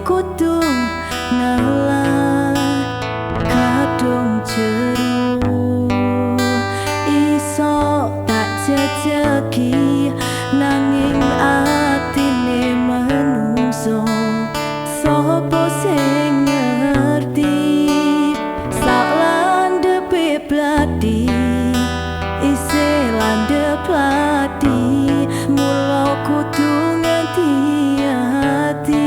kudu ngalah kadung jeru iso tak jejeki nanging atine manungso sopo sing ngerti sak landhepe blati isih landhep lati mula kudu ngati-ati.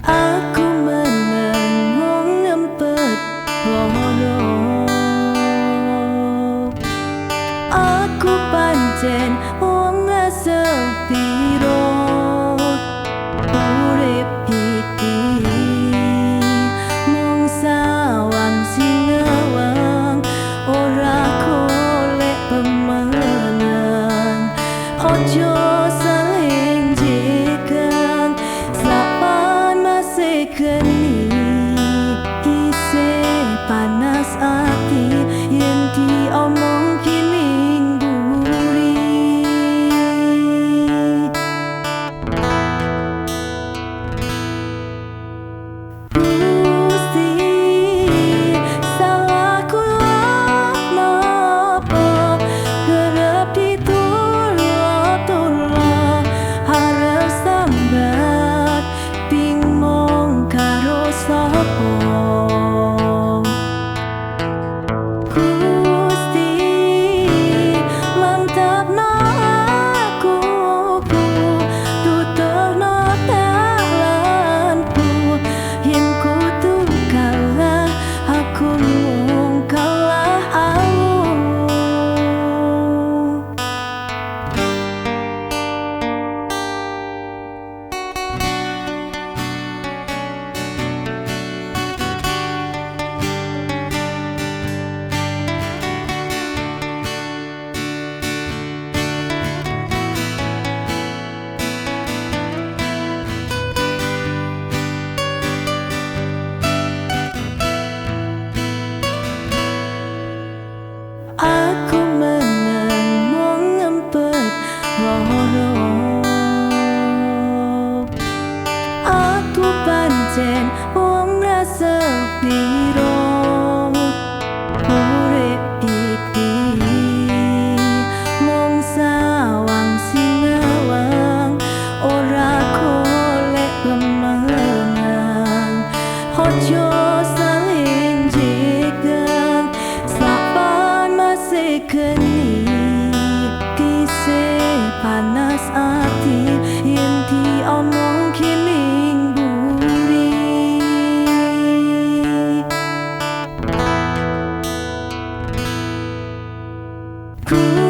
Aku meneng wong ngempet loro aku pancen wong sepiro urip iki mung sawang sinewang ora golek pemenang ojo saling jekang sapan masih geni isih panas ati yen diomong kining buri Gusti salahku nopo kerep ditulur-tulur harap sambat bingung karo sapa Gusti mantapno aku tuturno talanku yen kudu kalah aku mung kalah aku meneng wong ngempet loro aku pancen wong sepiro urip iki mung sawang sinewang ora golek pemenang ojo saling jekang sapan masih geni isih panas ati yen diomong kining buri ku